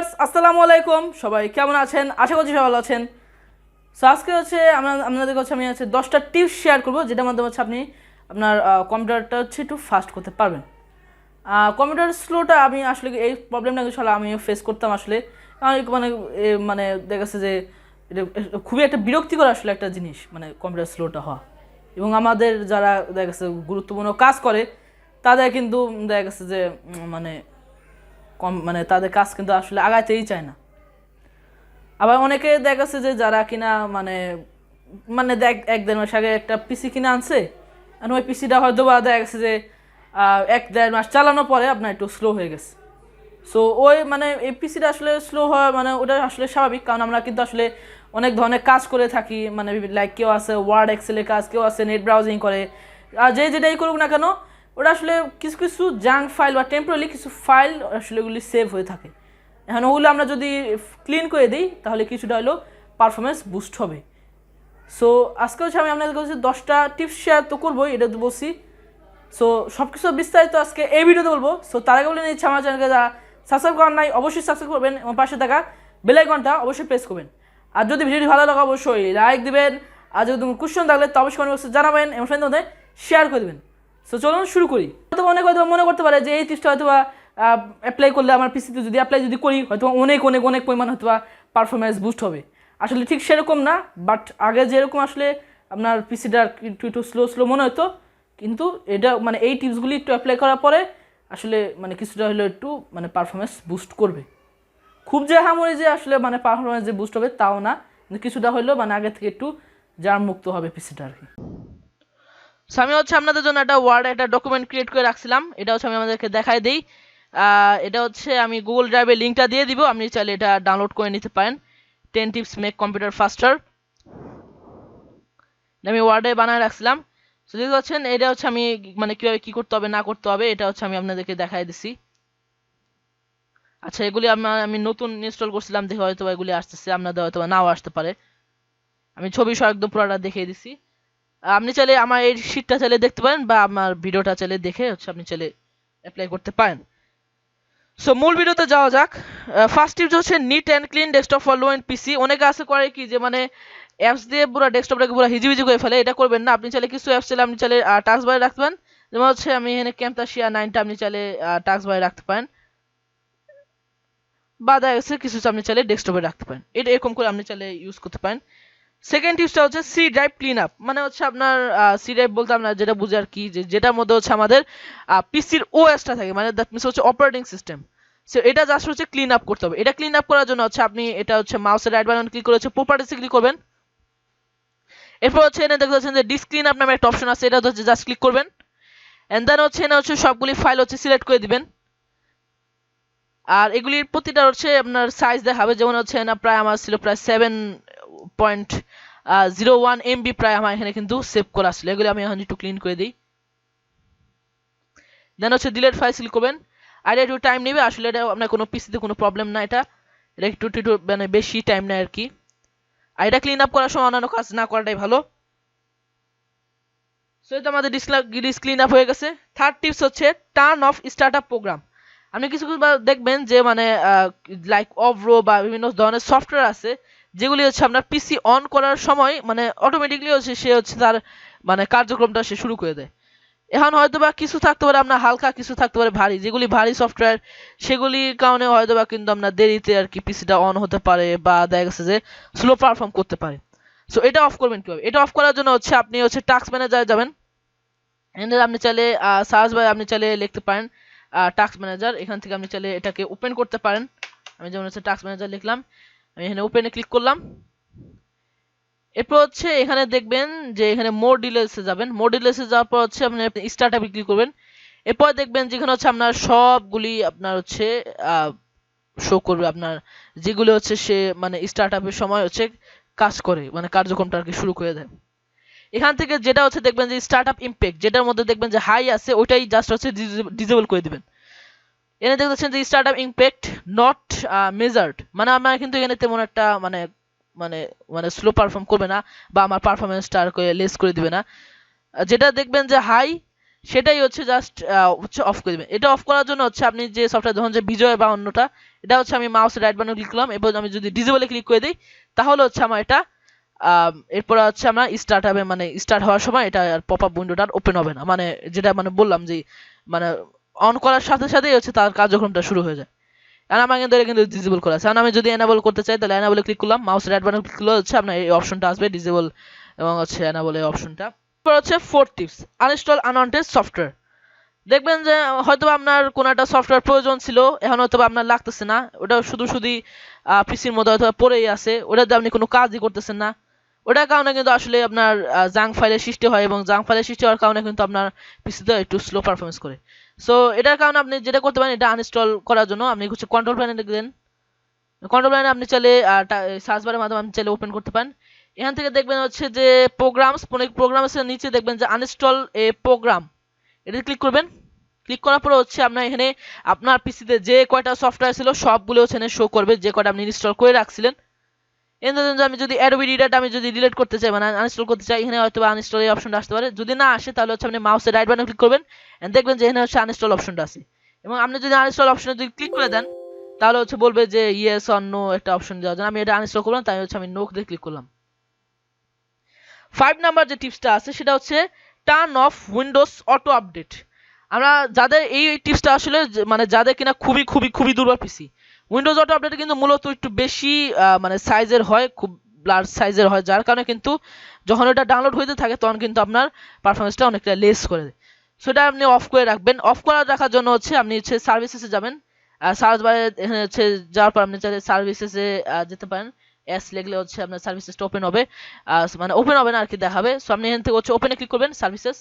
Viewers আসসালামু আলাইকুম সবাই কেমন আছেন আশা করছি সবাই ভালো আছেন। সো আজকে আপনাদের কাছে আমি 10টা টিপস শেয়ার করব যেটার মাধ্যমে আপনি আপনার কম্পিউটারটা একটু ফাস্ট করতে পারবেন। কম্পিউটার স্লোটা আমি আসলে এই প্রবলেমটা আসলে আমি ফেস করতাম আসলে মানে দেখা যাচ্ছে যে এটা খুবই একটা বিরক্তিকর আসলে একটা জিনিস মানে কম্পিউটার স্লোটা হওয়া, এবং আমাদের যারা দেখা যাচ্ছে গুরুত্বপূর্ণ কাজ করে তাদের কিন্তু দেখা গেছে যে মানে তাদের কাজ কিন্তু আসলে আগাইতেই চায় না। আবার অনেকে দেখা যাচ্ছে যে যারা কিনা মানে মানে এক দেড় মাস আগে একটা পিসি কিনে আনছে, আর ওই পিসিটা হয়তো বা দেখা গেছে যে এক দেড় মাস চালানোর পরে আপনার একটু স্লো হয়ে গেছে। সো ওই মানে এই পিসিটা আসলে স্লো হয় মানে ওটা আসলে স্বাভাবিক, কারণ আমরা কিন্তু আসলে অনেক ধরনের কাজ করে থাকি, মানে লাইক কেউ আছে ওয়ার্ড এক্সেলের কাজ, কেউ আছে নেট ব্রাউজিং করে, আর যেটাই করুক না কেন ওটা আসলে কিছু কিছু জাঙ্ক ফাইল বা টেম্পোরারি কিছু ফাইল আসলে ওগুলি সেভ হয়ে থাকে। এখন ওগুলো আমরা যদি ক্লিন করে দিই তাহলে কিছুটা হলেও পারফরমেন্স বুস্ট হবে। সো আজকে আমি আপনাদের কাছে 10টা টিপস শেয়ার তো করবোই, এটা তো বলছি। সো সব কিছু বিস্তারিত আজকে এই ভিডিওতে বলবো। সো তার আগে বলে নিচ্ছি, আমার চ্যানেলকে যারা সাবস্ক্রাইব করার নাই অবশ্যই সাবস্ক্রাইব করবেন এবং পাশে থাকা বেল আইকনটা অবশ্যই প্রেস করবেন। আর যদি ভিডিওটি ভালো লাগে অবশ্যই লাইক দিবেন, আর যদি কোনো কোশ্চেন থাকলে তো অবশ্যই কমেন্ট বক্সে জানাবেন এবং ফ্রেন্ডদের মধ্যে শেয়ার করে দেবেন। সো চলুন শুরু করি। হয়তো মনে করতে পারে যে এই টিপসটা হয়তো অ্যাপ্লাই করলে আমার পিসিতে যদি করি হয়তো অনেক অনেক অনেক পরিমাণ হয়তো পারফরমেন্স বুস্ট হবে। আসলে ঠিক সেরকম না, বাট আগে যেরকম আসলে আপনার পিসিটা একটু স্লো মনে হতো, কিন্তু এটা মানে এই টিপসগুলি একটু অ্যাপ্লাই করার পরে আসলে মানে কিছুটা হলেও একটু মানে পারফরমেন্স বুস্ট করবে। খুব যে হামরে যে আসলে মানে পারফরমেন্স যে বুস্ট হবে তাও না, কিন্তু কিছুটা হলেও মানে আগে থেকে একটু জার্ম মুক্ত হবে পিসিটা আর কি। সো আমি আপনাদের জন্য একটা ওয়ার্ড একটা ডকুমেন্ট ক্রিয়েট করে রাখছিলাম, এটা আমি আমাদেরকে দেখাই দিই। এটা আমি গুগল ড্রাইভে লিঙ্কটা দিয়ে দিব, আপনি চাইলে এটা ডাউনলোড করে নিতে পারেন। 10 টিপস মেক কম্পিউটার ফাস্টার, আমি ওয়ার্ডে বানায় রাখছিলাম। সো দেখতে পাচ্ছেন এটা আমি মানে কীভাবে কী করতে হবে না করতে হবে এটা আমি আপনাদেরকে দেখাই দিছি। আচ্ছা, এগুলি আমি নতুন ইনস্টল করছিলাম দেখে হয়তো এগুলি আসতেছে, আপনাদের হয়তো নাও আসতে পারে। আমি ছবি সহ একদম পুরোটা দেখিয়ে দিছি। আপনি চাইলে আমার এই শীটটা চাইলে দেখতে পারেন বা আমার ভিডিওটা চাইলে দেখে আপনি চাইলে অ্যাপ্লাই করতে পারেন। সো মূল ভিডিওতে যাওয়া যাক। First tips neat and clean desktop for low end PC. অনেকে আছে করে কি যে মানে অ্যাপস দিয়ে পুরো ডেস্কটপটাকে পুরো হিজিবিজি করে ফেলে, এটা করবেন না। আপনি চাইলে কিছু অ্যাপস চাইলে আপনি চাইলে টাস্ক বারে রাখতে পারেন, যেমন আমি এখানে ক্যাম্পটাশিয়া 9টা আপনি চাইলে টাস্ক বারে রাখতে পারেন, বা দেখা গেছে কিছু আপনি চাইলে ডেস্কটপে রাখতে পারেন। এটা এরকম করে আপনি চাইলে ইউজ করতে পারেন। সেকেন্ড টিপসটা সি ড্রাইভ ক্লিন আপ, মানে আপনার সি ড্রাইভ বলতে আমরা যেটা বুঝি আর কি, যেটার মধ্যে আমাদের পিসির ওএসটা থাকে, মানে that means operating system. So এটা জাস্ট ক্লিন আপ করতে হবে। এটা ক্লিন আপ করার জন্য আপনি এটা মাউসের রাইট বাটন ক্লিক করে প্রপার্টিসে ক্লিক করবেন। এরপর এখানে দেখতে পাচ্ছেন যে ডিস্ক ক্লিন আপ নামে একটা অপশন আছে, এটা জাস্ট ক্লিক করবেন। এন্ড দেন এখানে সবগুলি ফাইল সিলেক্ট করে দিবেন। আর এগুলির প্রতিটা আপনার সাইজ দেখাবে, যেমন না প্রায় আমার ছিল প্রায় 7.01 MB প্রায় আমার এখানে কিন্তু সেভ করা ছিল। এগুলি আমি এখন একটু ক্লিন করে দিই। দেন ডিলিট ফাইল ক্লিক করবেন। আর একটু টাইম নেবে আসলে, এটা আপনার কোনো পিসিতে কোনো প্রবলেম না, এটা একটু মানে বেশি টাইম নেয় আর কি। আর এটা ক্লিন আপ করার সময় অন্যান্য কাজ না করাটাই ভালো। সো এটা আমাদের ডিস্ক ক্লিন আপ হয়ে গেছে। Third tips turn off startup program. আপনি কিছু দেখবেন যে মানে লাইক অভ্রো বা বিভিন্ন ধরনের সফটওয়্যার আছে যেগুলি আপনার পিসি অন করার সময় মানে অটোমেটিকলি সে তার মানে কার্যক্রমটা সে শুরু করে দেয়। এখন হয়তোবা কিছু থাকতে পারে আপনার হালকা, কিছু থাকতে পারে ভারী, যেগুলি ভারী সফটওয়্যার সেগুলির কারণে হয়তোবা কিন্তু আপনার দেরিতে আর কি পিসিটা অন হতে পারে বা দেখা গেছে যে স্লো পারফর্ম করতে পারে। সো এটা অফ করবেন কিভাবে? এটা অফ করার জন্য আপনি টাস্ক ম্যানেজারে যাবেন। আপনি চাইলে সার্চ বারে আপনি চাইলে লিখতে পারেন টাস্ক ম্যানেজার, এখান থেকে আপনি চাইলে এটাকে ওপেন করতে পারেন। আমি যেমন টাস্ক ম্যানেজার লিখলাম, আমি এখানে ওপেনে ক্লিক করলাম। এরপর এখানে দেখবেন যে এখানে মোর ডিটেইলসে যাবেন। মোর ডিটেইলসে যাওয়ার পর আপনি স্টার্টআপে ক্লিক করবেন। এরপর দেখবেন যেখানে আপনার সবগুলি আপনার শো করবে, আপনার যেগুলো সে মানে স্টার্টআপের সময় কাজ করে, মানে কার্যক্রমটা আর কি শুরু করে দেয়। এখান থেকে যেটা দেখবেন যে স্টার্টআপ ইমপ্যাক্ট, যেটার মধ্যে দেখবেন যে হাই আছে ওইটাই জাস্ট ডিসেবল করে দিবেন। এখানে দেখতেছেন যে স্টার্টআপ ইমপ্যাক্ট নট মেজার্ড, মানে আমার কিন্তু এখানে তেমন একটা মানে মানে মানে স্লো পারফর্ম করবে না বা আমার পারফরমেন্সটা আর লেস করে দিবে না। যেটা দেখবেন যে হাই সেটাই হচ্ছে জাস্ট হচ্ছে অফ করে দিবেন। এটা অফ করার জন্য হচ্ছে আপনি যে সফটওয়্যার ধরুন যে বিজয় বা অন্যটা, এটা হচ্ছে আমি মাউসের রাইট বাটনে ক্লিক করলাম, এরপর আমি যদি ডিসেবলে ক্লিক করে দিই তাহলে হচ্ছে আমার এটা এরপর হচ্ছে আমরা স্টার্ট হবে, মানে স্টার্ট হওয়ার সময় এটা পপ আপ উইন্ডোটা ওপেন হবে না, মানে যেটা মানে বললাম যে মানে অন করার সাথে সাথেই হচ্ছে তার কার্যক্রমটা শুরু হয়ে যায়। আর আমার কিন্তু ডিসেবল করা আছে। আমি যদি এনেবল করতে চাই তাহলে এনেবলে ক্লিক করলাম, মাউসের রাইট বাটনে ক্লিক করলে হচ্ছে আপনার এই অপশনটা আসবে ডিসেবল এবং হচ্ছে এনেবল এই অপশনটা। এরপর হচ্ছে fourth tips, uninstall unwanted software. দেখবেন যে হয়তো আপনার কোনো একটা সফটওয়্যার প্রয়োজন ছিল, এখন হয়তো আপনার লাগতেছে না, ওটা শুধু পিসির মধ্যে হয়তো পড়েই আছে, ওটাতে আপনি কোনো কাজই করতেছেন না, ওটার কারণে কিন্তু আসলে আপনার জাঙ্ক ফাইলের সৃষ্টি হয় এবং জাঙ্ক ফাইলের সৃষ্টি হওয়ার কারণে কিন্তু আপনার পিসিতে একটু স্লো পারফরমেন্স করে। সো এটার কারণে আপনি যেটা করতে পারেন, এটা আনইনস্টল করার জন্য আপনি হচ্ছে কন্ট্রোল প্যানেলে দেন, কন্ট্রোল প্যানেলে আপনি চাইলে সার্চ বারের মাধ্যমে আপনি চাইলে ওপেন করতে পারেন। এখান থেকে দেখবেন হচ্ছে যে প্রোগ্রামসের নিচে দেখবেন যে আনইনস্টল এ প্রোগ্রাম, এটা ক্লিক করবেন। ক্লিক করার পরে হচ্ছে আপনার এখানে আপনার পিসিতে যে কয়টা সফটওয়্যার ছিল সবগুলো এখানে শো করবে, যে কয়টা আপনি ইনস্টল করে রাখছিলেন। আমি যদি অ্যাডোবি রিডারটা আমি যদি ডিলিট করতে চাই, মানে আনইনস্টল করতে চাই, এখানে হয়তো আনইনস্টল এই অপশনটা আসতে পারে। যদি না আসে তাহলে হচ্ছে আপনি মাউসের রাইট বাটনে ক্লিক করবেন, এন্ড দেখবেন যে এখানে হচ্ছে আনইনস্টল অপশনটা আছে, এবং আপনি যদি আনইনস্টল অপশনে যদি ক্লিক করে দেন তাহলে হচ্ছে বলবে যে ইয়েস অর নো একটা অপশন দেওয়ার জন্য। আমি এটা আনইনস্টল করলাম, তাই হচ্ছে আমি নো দিয়ে ক্লিক করলাম। 5 নাম্বার যে টিপসটা আছে সেটা হচ্ছে turn off Windows auto update. আমরা যাদের এই টিপসটা আসলে মানে যাদের কিনা খুবই খুবই খুবই দুর্বল পিসি, উইন্ডোজ অটো আপডেট কিন্তু মূলত একটু বেশি মানে সাইজের হয়, খুব লার্জ সাইজের হয়, যার কারণে কিন্তু যখন ওটা ডাউনলোড হইতে থাকে তখন কিন্তু আপনার পারফরমেন্সটা অনেকটা লেস করে দেয়। সেটা আপনি অফ করে রাখবেন। অফ করে রাখার জন্য হচ্ছে আপনি হচ্ছে সার্ভিসেসে যাবেন, সার্চ বারে এখানে হচ্ছে যাওয়ার পর আপনি চাইলে সার্ভিসেসে যেতে পারেন, এস লিখলে হচ্ছে আপনার সার্ভিসেসটা ওপেন হবে, মানে ওপেন হবে না আর কি, দেখাবে। সো আপনি এখান থেকে হচ্ছে ওপেনে ক্লিক করবেন সার্ভিসেস।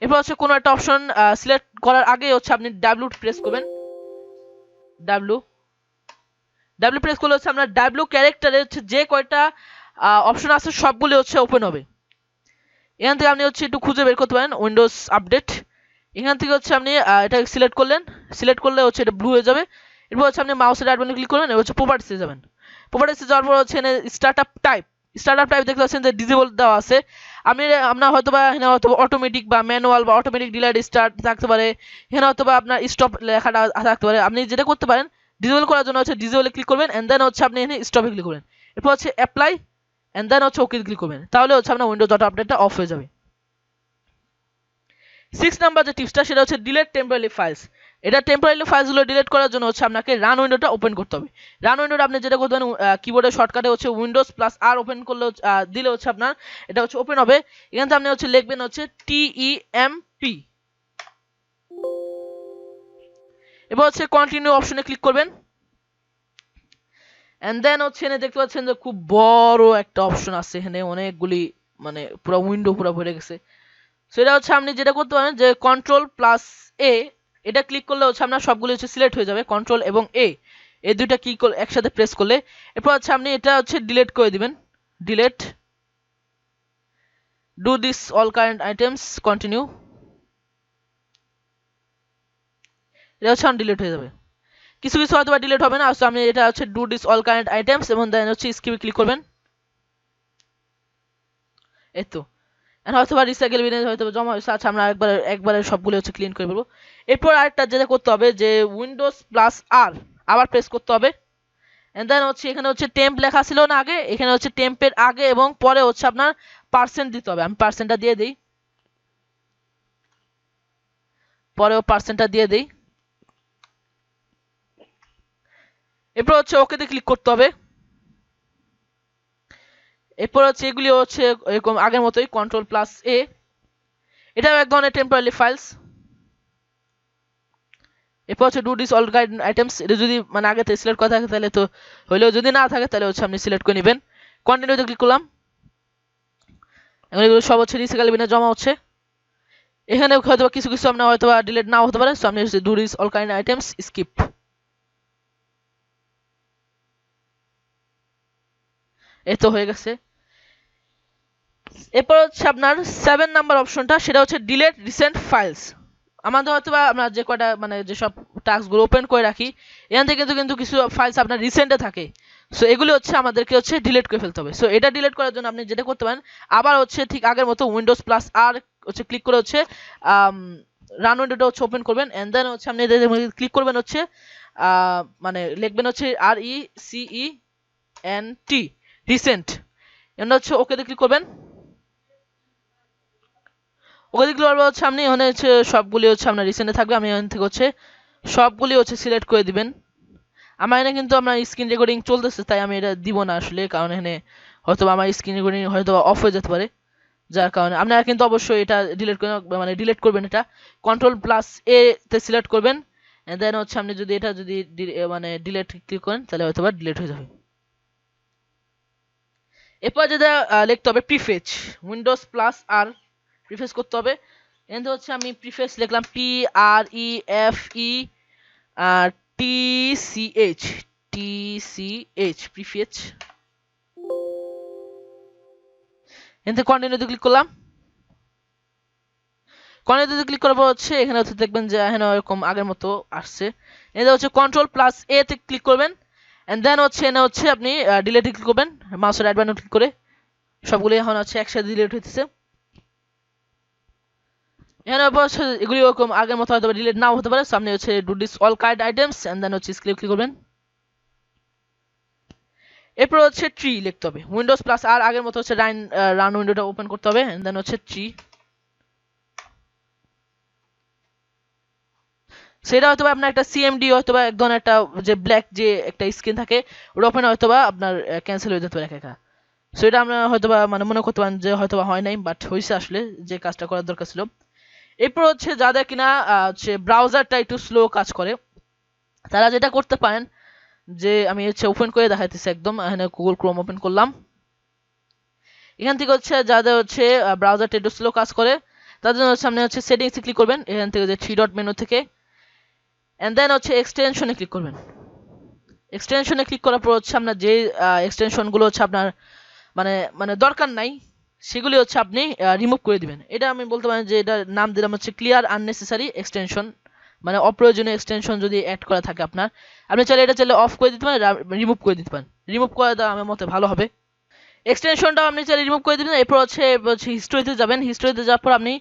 এরপর হচ্ছে কোনো একটা অপশন সিলেক্ট করার আগে হচ্ছে আপনি ডাব্লিউ প্রেস করবেন। ডাব্লিউ প্রেস করলে হচ্ছে আপনার ডাব্লিউ ক্যারেক্টারে হচ্ছে যে কয়টা অপশন আছে সবগুলো হচ্ছে ওপেন হবে। এখান থেকে আপনি হচ্ছে একটু খুঁজে বের করতে পারেন উইন্ডোজ আপডেট। এখান থেকে হচ্ছে আপনি এটা সিলেক্ট করলেন, সিলেক্ট করলে হচ্ছে এটা ব্লু হয়ে যাবে। এরপর হচ্ছে আপনি মাউসের রাইট বাটনে ক্লিক করবেন, এবার হচ্ছে প্রপার্টিসে যাবেন। প্রপার্টিসে যাওয়ার পর হচ্ছে স্টার্টআপ টাইপ দেখতে পাচ্ছেন যে ডিসেবল দেওয়া আছে। আপনার হয়তো বা এখানে হয়তো অটোমেটিক বা ম্যানুয়াল বা অটোমেটিক ডিলার স্টার্ট থাকতে পারে, এখানে হয়তো বা আপনার স্টপ লেখাটা থাকতে পারে। আপনি যেটা করতে পারেন ডিসেবল করার জন্য হচ্ছে ডিসেবলে ক্লিক করবেন, এন্ড দেন হচ্ছে আপনি এখানে স্টপে ক্লিক করবেন, এরপর হচ্ছে অ্যাপ্লাই, এন্ড দেন হচ্ছে ওকে ক্লিক করবেন, তাহলে হচ্ছে আপনার উইন্ডোজ অটো আপডেটটা অফ হয়ে যাবে। 6 নাম্বার যে টিপসটা সেটা হচ্ছে ডিলিট টেম্পোরারি ফাইলস। এটা টেম্পোরারি ফাইলসগুলো ডিলিট করার জন্য হচ্ছে আপনাকে রান উইন্ডোটা ওপেন করতে হবে। রান উইন্ডোটা আপনি যেটা করতে পারেন কিবোর্ডের শর্টকাটে হচ্ছে উইন্ডোজ প্লাস আর ওপেন করলে দিলে হচ্ছে আপনার এটা হচ্ছে ওপেন হবে। এখান থেকে আপনি হচ্ছে লিখবেন হচ্ছে TEMP, এবার হচ্ছে কন্টিনিউ অপশনে ক্লিক করবেন, এন্ড দেন হচ্ছে এখানে দেখতে পাচ্ছেন যে খুব বড় একটা অপশন আছে, এখানে অনেকগুলি মানে পুরো উইন্ডো পুরো ভরে গেছে। সেটা হচ্ছে আপনি যেটা করতে পারেন যে কন্ট্রোল প্লাস এ, এটা ক্লিক করলে হচ্ছে আপনার সবগুলো হচ্ছে সিলেক্ট হয়ে যাবে, কন্ট্রোল এবং এ এই দুইটা কি একসাথে প্রেস করলে। এরপর হচ্ছে আপনি এটা হচ্ছে ডিলিট করে দিবেন, delete, do this all current items, continue, এটা হচ্ছে ডিলিট হয়ে যাবে। কিছু কিছু হয়তো বা ডিলিট হবে না, সো আপনি এটা হচ্ছে do this all current items এবং দেন হচ্ছে স্কিপে ক্লিক করবেন। এই তো হয়তো বা রিসাইকেল বিনে হয়তো জমা হয়েছে। আচ্ছা আমরা একবারে সবগুলো হচ্ছে ক্লিন করে ফেলবো। এরপর আরেকটা যেটা করতে হবে যে উইন্ডোজ প্লাস আর আবার প্রেস করতে হবে, এন্ড দেন হচ্ছে এখানে হচ্ছে টেম্প লেখা ছিল না আগে, এখানে হচ্ছে টেম্পের আগে এবং পরে হচ্ছে আপনার পার্সেন্ট দিতে হবে। আমি পার্সেন্টটা দিয়ে দিই, পরেও পার্সেন্টটা দিয়ে দিই। এরপর হচ্ছে ওকেতে ক্লিক করতে হবে। এরপর হচ্ছে এগুলি হচ্ছে এরকম আগের মতোই কন্ট্রোল প্লাস এ, এটাও এক ধরনের টেম্পোরারি ফাইলস। এরপর হচ্ছে do this all guide items, এটা যদি মানে আগে থেকে সিলেক্ট করা থাকে তাহলে তো হইলেও, যদি না থাকে তাহলে হচ্ছে আপনি সিলেক্ট করে নেবেন। কন্টিনিউতে ক্লিক করলাম, এখন এগুলো সব হচ্ছে রিসাইকেল বিনে জমা হচ্ছে। এখানে হয়তো কিছু কিছু আপনার হয়তো ডিলিট নাও হতে পারে, সো আপনি do this all kind items, skip, এই তো হয়ে গেছে। এরপর হচ্ছে আপনার 7 নাম্বার অপশনটা, সেটা হচ্ছে ডিলিট রিসেন্ট ফাইলস। আমাদের হয়তো বা আমরা যে কয়টা মানে যেসব টাস্কগুলো ওপেন করে রাখি এখান থেকে কিন্তু কিছু ফাইলস আপনার রিসেন্টে থাকে, সো এগুলি হচ্ছে আমাদেরকে হচ্ছে ডিলিট করে ফেলতে হবে। সো এটা ডিলিট করার জন্য আপনি যেটা করতে পারেন, আবার হচ্ছে ঠিক আগের মতো উইন্ডোজ প্লাস আর হচ্ছে ক্লিক করে হচ্ছে রান উইন্ডোটা হচ্ছে ওপেন করবেন, এন্ড দেন হচ্ছে আপনি ক্লিক করবেন হচ্ছে মানে লিখবেন হচ্ছে RECENT রিসেন্ট, এন্ড হচ্ছে ওকেতে ক্লিক করবেন। ওকে ক্লিক করার পর হচ্ছে আপনি এখানে হচ্ছে সবগুলি হচ্ছে আপনার রিসেন্টে থাকবে। আমি এখান থেকে হচ্ছে সবগুলি হচ্ছে সিলেক্ট করে দিবেন। আমার এখানে কিন্তু আপনার স্ক্রিন রেকর্ডিং চলতেছে, তাই আমি এটা দিব না আসলে, কারণ এখানে হয়তো আমার স্ক্রিন রেকর্ডিং হয়তো অফ হয়ে যেতে পারে, যার কারণে আপনারা কিন্তু অবশ্যই এটা ডিলিট করে মানে ডিলিট করবেন। এটা Ctrl+A তে সিলেক্ট করবেন, এন্ড দেন হচ্ছে আপনি যদি এটা যদি মানে ডিলিট ক্লিক করেন তাহলে হয়তো বা ডিলিট হয়ে যাবে। এরপর যেটা লিখতে হবে প্রিফেচ, উইন্ডোজ প্লাস আর প্রিফেস করতে হবে। এখানে হচ্ছে আমি প্রিফেস লিখলাম PREFETCH প্রিফেচ। এখানে কন্টিনিউতে ক্লিক করলাম। কন্টিনিউতে ক্লিক করার পর হচ্ছে এখানে হচ্ছে দেখবেন যে এখানে এরকম আগের মতো আসছে। এখানে হচ্ছে Ctrl+A তে ক্লিক করবেন, এন্ড দেন হচ্ছে এখানে হচ্ছে আপনি ডিলিটে ক্লিক করবেন মাউসের রাইট বাটন ক্লিক করে। সবগুলো এখন হচ্ছে একসাথে ডিলিট হইতেছে। এখানে হচ্ছে এগুলি ওরকম আগের মতো হয়তো ডিলিট নাও হতে পারে। সামনে হচ্ছে do this all card items, and then হচ্ছে ক্লিক করবেন। এরপর হচ্ছে ট্রি লিখতে হবে, উইন্ডোজ প্লাস আর আগের মতো হচ্ছে রান উইন্ডোটা ওপেন করতে হবে, এন্ড দেন হচ্ছে ট্রি। সেটা হয়তো আপনার একটা সিএমডি হয়তো বা এক ধরনের একটা যে ব্ল্যাক যে একটা স্ক্রিন থাকে ওটা ওপেন হয়তো বা আপনার ক্যান্সেল হয়ে যেতে পারে একা একা। সো এটা আমরা হয়তো বা মানে মনে করতে পারেন যে হয়তো বা হয় নাই, বাট হয়েছে আসলে, যে কাজটা করার দরকার ছিল। এরপর হচ্ছে যাদের কিনা হচ্ছে ব্রাউজারটা একটু স্লো কাজ করে, তারা যেটা করতে পারেন যে আমি হচ্ছে ওপেন করে দেখাইতেছি একদম। এখানে গুগল ক্রোম ওপেন করলাম। এখান থেকে হচ্ছে যাদের হচ্ছে ব্রাউজারটা একটু স্লো কাজ করে তাদের জন্য সামনে হচ্ছে সেটিংসে ক্লিক করবেন, এখান থেকে যে থ্রি ডট মেনু থেকে, এন্ড দেন হচ্ছে এক্সটেনশনে ক্লিক করবেন। এক্সটেনশনে ক্লিক করার পর হচ্ছে আপনার যে এক্সটেনশনগুলো হচ্ছে আপনার মানে মানে দরকার নাই সেগুলি হচ্ছে আপনি রিমুভ করে দিবেন। এটা আমি বলতে পারেন যে এটার নাম দিলাম হচ্ছে ক্লিয়ার আননেসেসারি এক্সটেনশন, মানে অপ্রয়োজনীয় এক্সটেনশন যদি অ্যাড করা থাকে আপনার, আপনি চাইলে এটা চাইলে অফ করে দিতে পারেন, রিমুভ করে দিতে পারেন। রিমুভ করে দেওয়া আমার মতে ভালো হবে। এক্সটেনশনটাও আপনি চাইলে রিমুভ করে দিবেন। এরপর হচ্ছে হিস্টোরিতে যাবেন। হিস্টোরিতে যাওয়ার পর আপনি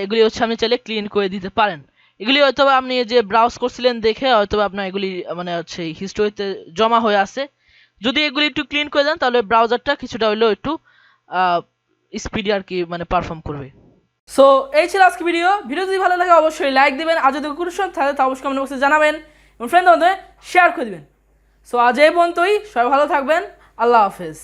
এগুলি হচ্ছে আপনি চাইলে ক্লিন করে দিতে পারেন। এগুলি হয়তো আপনি যে ব্রাউজ করছিলেন দেখে হয়তো আপনার এগুলি মানে হচ্ছে হিস্টোরিতে জমা হয়ে আছে। যদি এগুলি একটু ক্লিন করে দেন তাহলে ব্রাউজারটা কিছুটা হলেও একটু স্পিডি আর কি মানে পারফর্ম করবে। সো এই ছিল আজকে ভিডিও। ভিডিও যদি ভালো লাগে অবশ্যই লাইক দিবেন, আর যদি কোনো সমস্যা থাকে তা অবশ্যই কমেন্ট বক্সে জানাবেন এবং ফ্রেন্ড বন্ধুদের শেয়ার করে দিবেন। সো আজ এই পর্যন্তই, সবাই ভালো থাকবেন। আল্লাহ হাফেজ।